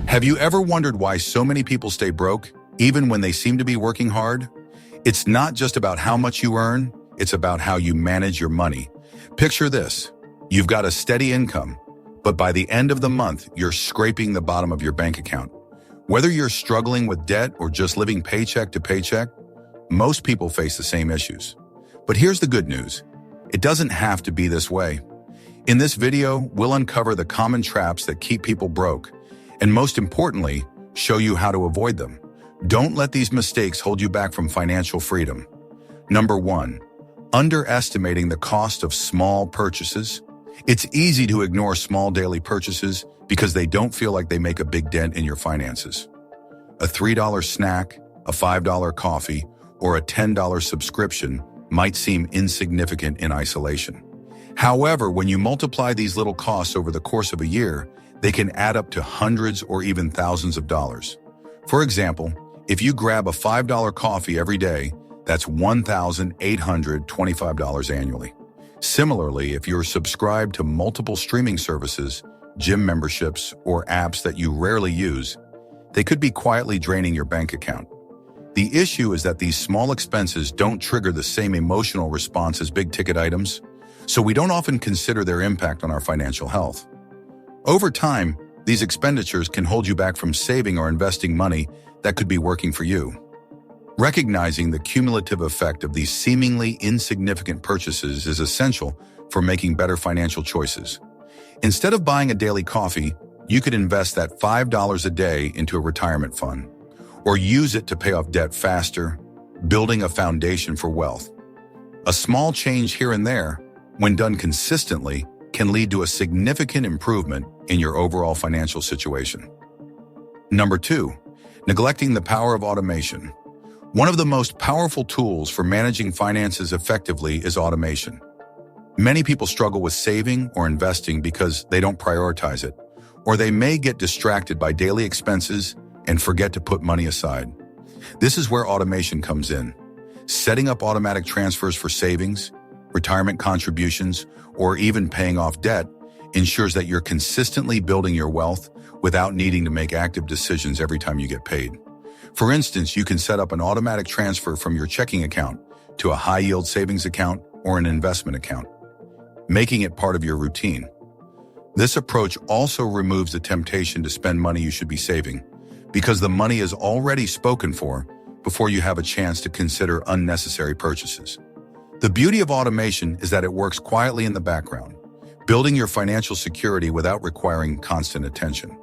Have you ever wondered why so many people stay broke, even when they seem to be working hard? It's not just about how much you earn, it's about how you manage your money. Picture this. You've got a steady income, but by the end of the month, you're scraping the bottom of your bank account. Whether you're struggling with debt or just living paycheck to paycheck, most people face the same issues. But here's the good news. It doesn't have to be this way. In this video, we'll uncover the common traps that keep people broke, and most importantly, show you how to avoid them. Don't let these mistakes hold you back from financial freedom. Number 1, underestimating the cost of small purchases. It's easy to ignore small daily purchases because they don't feel like they make a big dent in your finances. A $3 snack, a $5 coffee, or a $10 subscription might seem insignificant in isolation. However, when you multiply these little costs over the course of a year, they can add up to hundreds or even thousands of dollars. For example, if you grab a $5 coffee every day, that's $1,825 annually. Similarly, if you're subscribed to multiple streaming services, gym memberships, or apps that you rarely use, they could be quietly draining your bank account. The issue is that these small expenses don't trigger the same emotional response as big-ticket items, so we don't often consider their impact on our financial health. Over time, these expenditures can hold you back from saving or investing money that could be working for you. Recognizing the cumulative effect of these seemingly insignificant purchases is essential for making better financial choices. Instead of buying a daily coffee, you could invest that $5 a day into a retirement fund, or use it to pay off debt faster, building a foundation for wealth. A small change here and there, when done consistently, can lead to a significant improvement in your overall financial situation. Number 2, neglecting the power of automation. One of the most powerful tools for managing finances effectively is automation. Many people struggle with saving or investing because they don't prioritize it, or they may get distracted by daily expenses and forget to put money aside. This is where automation comes in. Setting up automatic transfers for savings, retirement contributions, or even paying off debt ensures that you're consistently building your wealth without needing to make active decisions every time you get paid. For instance, you can set up an automatic transfer from your checking account to a high-yield savings account or an investment account, making it part of your routine. This approach also removes the temptation to spend money you should be saving, because the money is already spoken for before you have a chance to consider unnecessary purchases. The beauty of automation is that it works quietly in the background, building your financial security without requiring constant attention.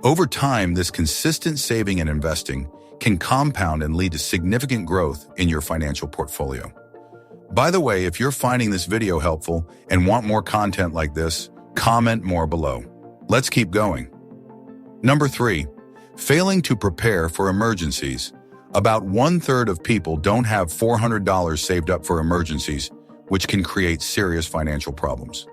Over time, this consistent saving and investing can compound and lead to significant growth in your financial portfolio. By the way, if you're finding this video helpful and want more content like this, comment more below. Let's keep going. Number 3, failing to prepare for emergencies. About 1/3 of people don't have $400 saved up for emergencies, which can create serious financial problems.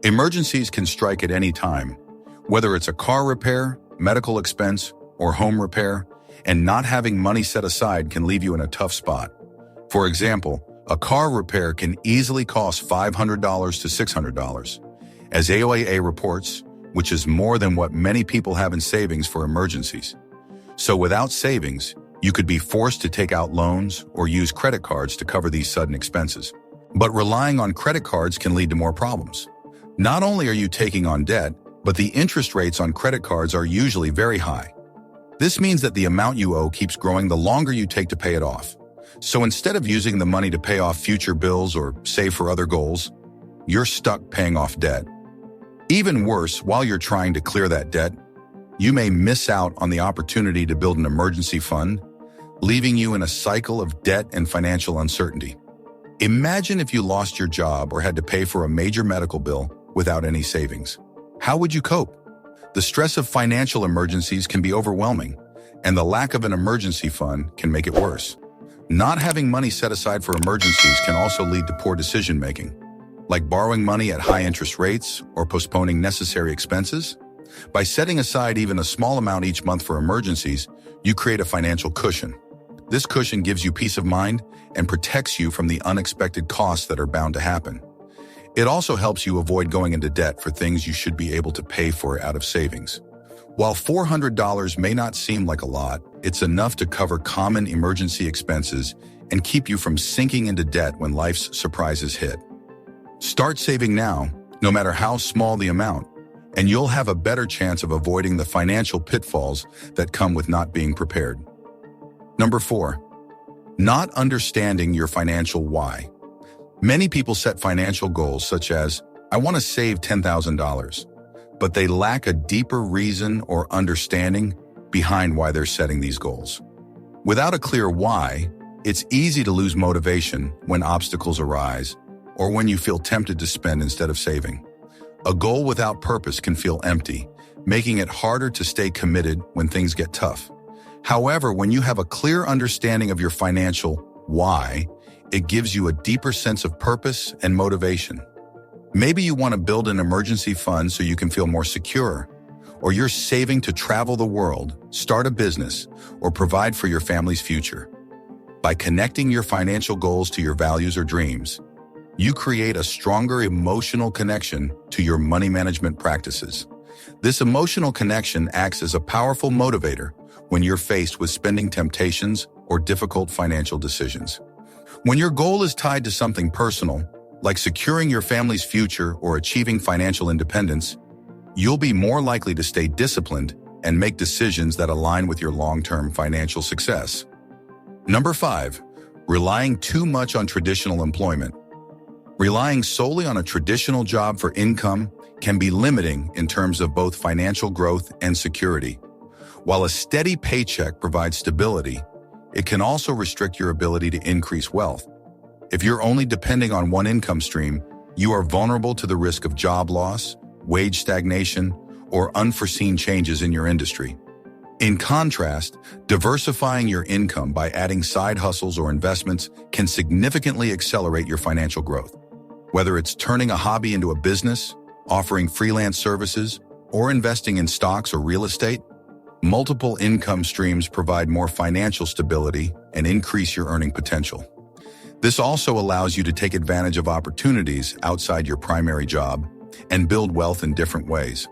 Emergencies can strike at any time, whether it's a car repair, medical expense, or home repair, and not having money set aside can leave you in a tough spot. For example, a car repair can easily cost $500 to $600, as AOA reports, which is more than what many people have in savings for emergencies. So without savings, you could be forced to take out loans or use credit cards to cover these sudden expenses. But relying on credit cards can lead to more problems. Not only are you taking on debt, but the interest rates on credit cards are usually very high. This means that the amount you owe keeps growing the longer you take to pay it off. So instead of using the money to pay off future bills or save for other goals, you're stuck paying off debt. Even worse, while you're trying to clear that debt, you may miss out on the opportunity to build an emergency fund, leaving you in a cycle of debt and financial uncertainty. Imagine if you lost your job or had to pay for a major medical bill without any savings. How would you cope? The stress of financial emergencies can be overwhelming, and the lack of an emergency fund can make it worse. Not having money set aside for emergencies can also lead to poor decision-making, like borrowing money at high interest rates or postponing necessary expenses. By setting aside even a small amount each month for emergencies, you create a financial cushion. This cushion gives you peace of mind and protects you from the unexpected costs that are bound to happen. It also helps you avoid going into debt for things you should be able to pay for out of savings. While $400 may not seem like a lot, it's enough to cover common emergency expenses and keep you from sinking into debt when life's surprises hit. Start saving now, no matter how small the amount, and you'll have a better chance of avoiding the financial pitfalls that come with not being prepared. Number 4, not understanding your financial why. Many people set financial goals such as, I want to save $10,000, but they lack a deeper reason or understanding behind why they're setting these goals. Without a clear why, it's easy to lose motivation when obstacles arise or when you feel tempted to spend instead of saving. A goal without purpose can feel empty, making it harder to stay committed when things get tough. However, when you have a clear understanding of your financial why, it gives you a deeper sense of purpose and motivation. Maybe you want to build an emergency fund so you can feel more secure, or you're saving to travel the world, start a business, or provide for your family's future. By connecting your financial goals to your values or dreams, you create a stronger emotional connection to your money management practices. This emotional connection acts as a powerful motivator when you're faced with spending temptations or difficult financial decisions. When your goal is tied to something personal, like securing your family's future or achieving financial independence, you'll be more likely to stay disciplined and make decisions that align with your long-term financial success. Number 5, relying too much on traditional employment. Relying solely on a traditional job for income can be limiting in terms of both financial growth and security. While a steady paycheck provides stability, it can also restrict your ability to increase wealth. If you're only depending on one income stream, you are vulnerable to the risk of job loss, wage stagnation, or unforeseen changes in your industry. In contrast, diversifying your income by adding side hustles or investments can significantly accelerate your financial growth. Whether it's turning a hobby into a business, offering freelance services, or investing in stocks or real estate, multiple income streams provide more financial stability and increase your earning potential. This also allows you to take advantage of opportunities outside your primary job and build wealth in different ways.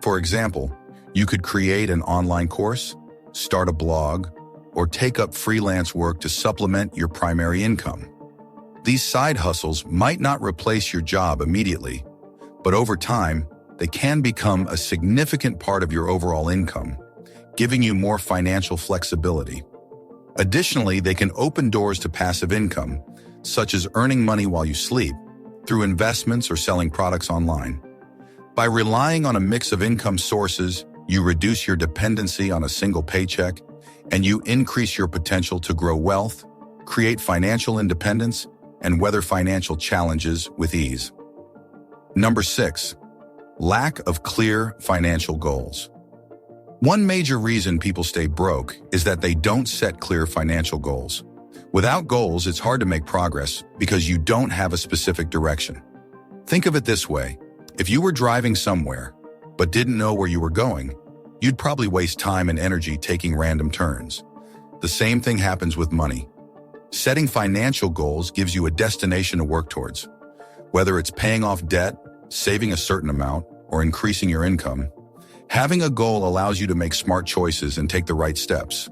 For example, you could create an online course, start a blog, or take up freelance work to supplement your primary income. These side hustles might not replace your job immediately, but over time, they can become a significant part of your overall income, giving you more financial flexibility. Additionally, they can open doors to passive income, such as earning money while you sleep, through investments or selling products online. By relying on a mix of income sources, you reduce your dependency on a single paycheck, and you increase your potential to grow wealth, create financial independence, and weather financial challenges with ease. Number 6, lack of clear financial goals. One major reason people stay broke is that they don't set clear financial goals. Without goals, it's hard to make progress because you don't have a specific direction. Think of it this way. If you were driving somewhere, but didn't know where you were going, you'd probably waste time and energy taking random turns. The same thing happens with money. Setting financial goals gives you a destination to work towards. Whether it's paying off debt, saving a certain amount, or increasing your income, having a goal allows you to make smart choices and take the right steps.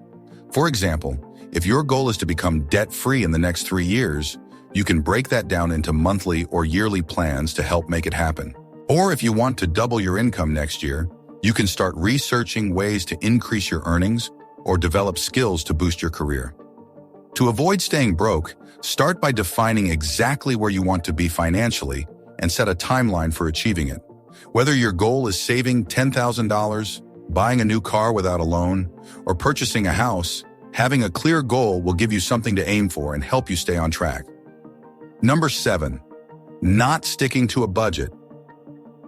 For example, if your goal is to become debt-free in the next 3 years, you can break that down into monthly or yearly plans to help make it happen. Or if you want to double your income next year, you can start researching ways to increase your earnings or develop skills to boost your career. To avoid staying broke, start by defining exactly where you want to be financially and set a timeline for achieving it. Whether your goal is saving $10,000, buying a new car without a loan, or purchasing a house, having a clear goal will give you something to aim for and help you stay on track. Number 7, not sticking to a budget.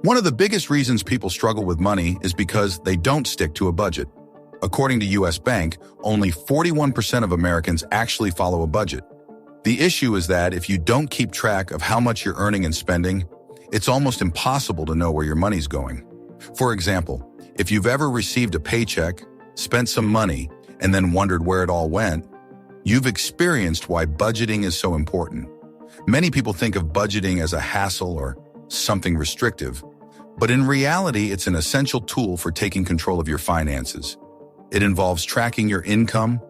One of the biggest reasons people struggle with money is because they don't stick to a budget. According to US Bank, only 41% of Americans actually follow a budget. The issue is that if you don't keep track of how much you're earning and spending, it's almost impossible to know where your money's going. For example, if you've ever received a paycheck, spent some money, and then wondered where it all went, you've experienced why budgeting is so important. Many people think of budgeting as a hassle or something restrictive, but in reality, it's an essential tool for taking control of your finances. It involves tracking your income,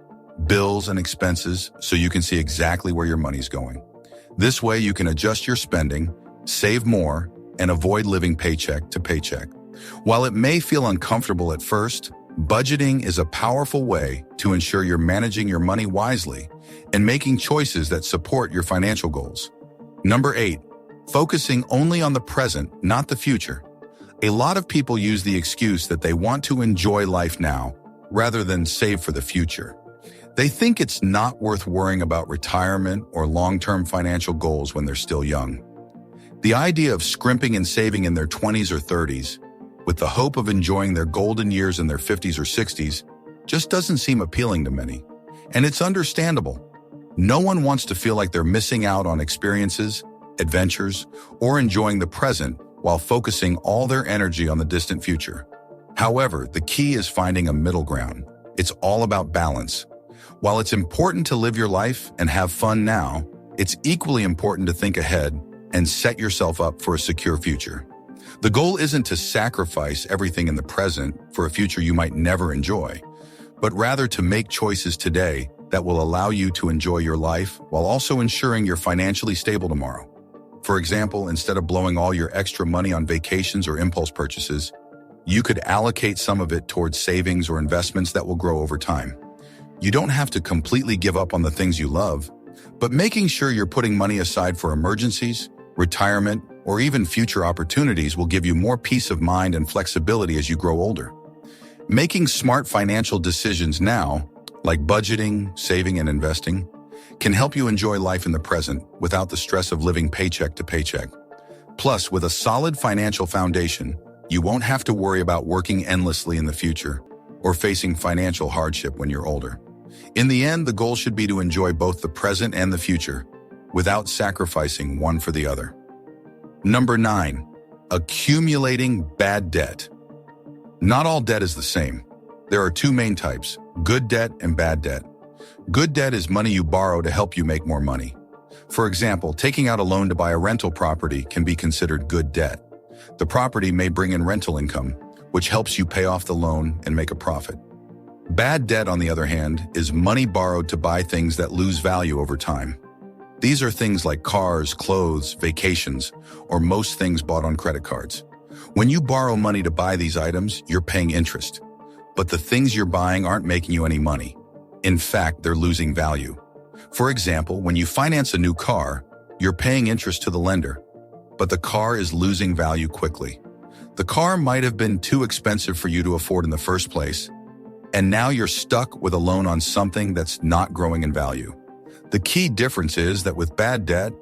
bills, and expenses so you can see exactly where your money's going. This way, you can adjust your spending, save more, and avoid living paycheck to paycheck. While it may feel uncomfortable at first, budgeting is a powerful way to ensure you're managing your money wisely and making choices that support your financial goals. Number 8, focusing only on the present, not the future. A lot of people use the excuse that they want to enjoy life now rather than save for the future. They think it's not worth worrying about retirement or long-term financial goals when they're still young. The idea of scrimping and saving in their 20s or 30s, with the hope of enjoying their golden years in their 50s or 60s, just doesn't seem appealing to many. And it's understandable. No one wants to feel like they're missing out on experiences, adventures, or enjoying the present while focusing all their energy on the distant future. However, the key is finding a middle ground. It's all about balance. While it's important to live your life and have fun now, it's equally important to think ahead and set yourself up for a secure future. The goal isn't to sacrifice everything in the present for a future you might never enjoy, but rather to make choices today that will allow you to enjoy your life while also ensuring you're financially stable tomorrow. For example, instead of blowing all your extra money on vacations or impulse purchases, you could allocate some of it towards savings or investments that will grow over time. You don't have to completely give up on the things you love, but making sure you're putting money aside for emergencies, retirement, or even future opportunities will give you more peace of mind and flexibility as you grow older. Making smart financial decisions now, like budgeting, saving, and investing, can help you enjoy life in the present without the stress of living paycheck to paycheck. Plus, with a solid financial foundation, you won't have to worry about working endlessly in the future or facing financial hardship when you're older. In the end, the goal should be to enjoy both the present and the future without sacrificing one for the other. Number 9, accumulating bad debt. Not all debt is the same. There are two main types, good debt and bad debt. Good debt is money you borrow to help you make more money. For example, taking out a loan to buy a rental property can be considered good debt. The property may bring in rental income, which helps you pay off the loan and make a profit. Bad debt, on the other hand, is money borrowed to buy things that lose value over time. These are things like cars, clothes, vacations, or most things bought on credit cards. When you borrow money to buy these items, you're paying interest. But the things you're buying aren't making you any money. In fact, they're losing value. For example, when you finance a new car, you're paying interest to the lender, but the car is losing value quickly. The car might have been too expensive for you to afford in the first place, and now you're stuck with a loan on something that's not growing in value. The key difference is that with bad debt,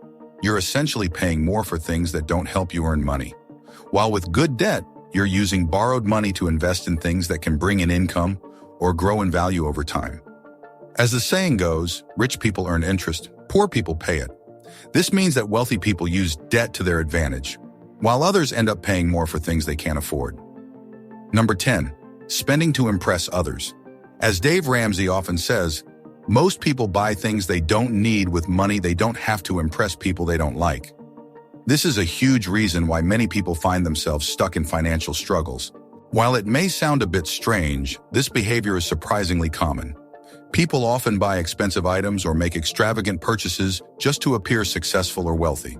you're essentially paying more for things that don't help you earn money. While with good debt, you're using borrowed money to invest in things that can bring in income or grow in value over time. As the saying goes, rich people earn interest, poor people pay it. This means that wealthy people use debt to their advantage, while others end up paying more for things they can't afford. Number 10, spending to impress others. As Dave Ramsey often says, most people buy things they don't need with money they don't have to impress people they don't like. This is a huge reason why many people find themselves stuck in financial struggles. While it may sound a bit strange, this behavior is surprisingly common. People often buy expensive items or make extravagant purchases just to appear successful or wealthy.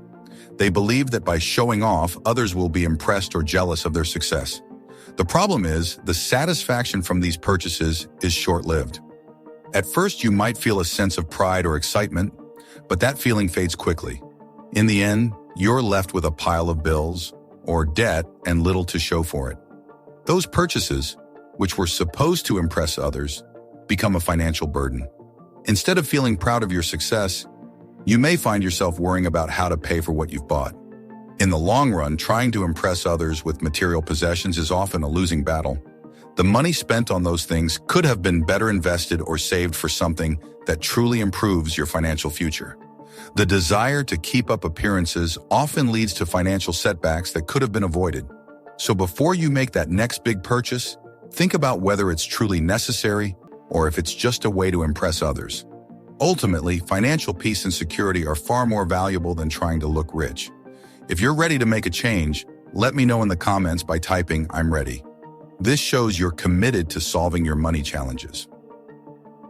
They believe that by showing off, others will be impressed or jealous of their success. The problem is, the satisfaction from these purchases is short-lived. At first, you might feel a sense of pride or excitement, but that feeling fades quickly. In the end, you're left with a pile of bills or debt and little to show for it. Those purchases, which were supposed to impress others, become a financial burden. Instead of feeling proud of your success, you may find yourself worrying about how to pay for what you've bought. In the long run, trying to impress others with material possessions is often a losing battle. The money spent on those things could have been better invested or saved for something that truly improves your financial future. The desire to keep up appearances often leads to financial setbacks that could have been avoided. So before you make that next big purchase, think about whether it's truly necessary or if it's just a way to impress others. Ultimately, financial peace and security are far more valuable than trying to look rich. If you're ready to make a change, let me know in the comments by typing "I'm ready." This shows you're committed to solving your money challenges.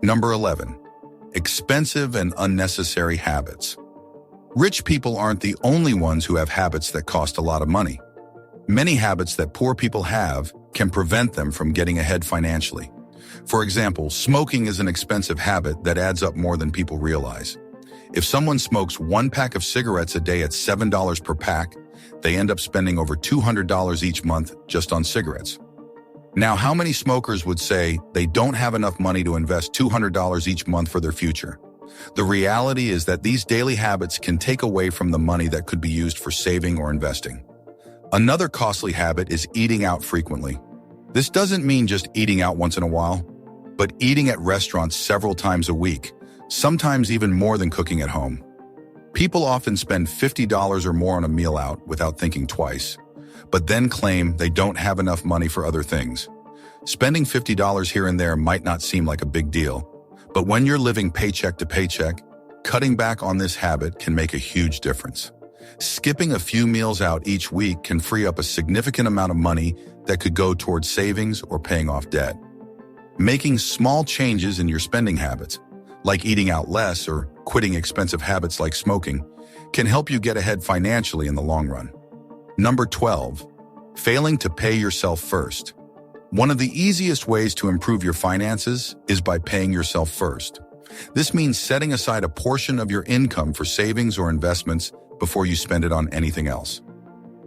Number 11. Expensive and unnecessary habits. Rich people aren't the only ones who have habits that cost a lot of money. Many habits that poor people have can prevent them from getting ahead financially. For example, smoking is an expensive habit that adds up more than people realize. If someone smokes 1 pack of cigarettes a day at $7 per pack, they end up spending over $200 each month just on cigarettes. Now, how many smokers would say they don't have enough money to invest $200 each month for their future? The reality is that these daily habits can take away from the money that could be used for saving or investing. Another costly habit is eating out frequently. This doesn't mean just eating out once in a while, but eating at restaurants several times a week, sometimes even more than cooking at home. People often spend $50 or more on a meal out without thinking twice, but then claim they don't have enough money for other things. Spending $50 here and there might not seem like a big deal, but when you're living paycheck to paycheck, cutting back on this habit can make a huge difference. Skipping a few meals out each week can free up a significant amount of money that could go towards savings or paying off debt. Making small changes in your spending habits, like eating out less or quitting expensive habits like smoking, can help you get ahead financially in the long run. Number 12. Failing to pay yourself first. One of the easiest ways to improve your finances is by paying yourself first. This means setting aside a portion of your income for savings or investments before you spend it on anything else.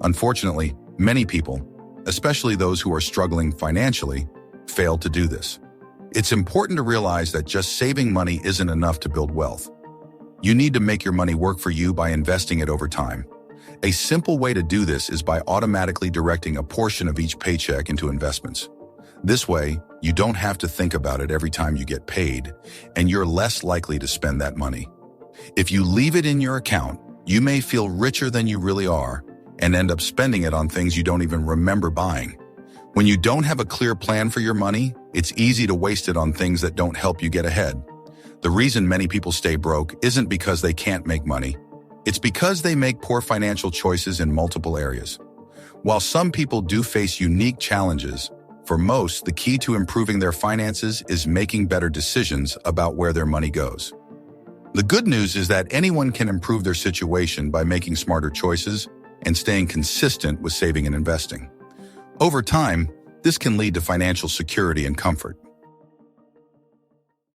Unfortunately, many people, especially those who are struggling financially, fail to do this. It's important to realize that just saving money isn't enough to build wealth. You need to make your money work for you by investing it over time. A simple way to do this is by automatically directing a portion of each paycheck into investments. This way, you don't have to think about it every time you get paid, and you're less likely to spend that money. If you leave it in your account, you may feel richer than you really are and end up spending it on things you don't even remember buying. When you don't have a clear plan for your money, it's easy to waste it on things that don't help you get ahead. The reason many people stay broke isn't because they can't make money. It's because they make poor financial choices in multiple areas. While some people do face unique challenges, for most, the key to improving their finances is making better decisions about where their money goes. The good news is that anyone can improve their situation by making smarter choices and staying consistent with saving and investing. Over time, this can lead to financial security and comfort.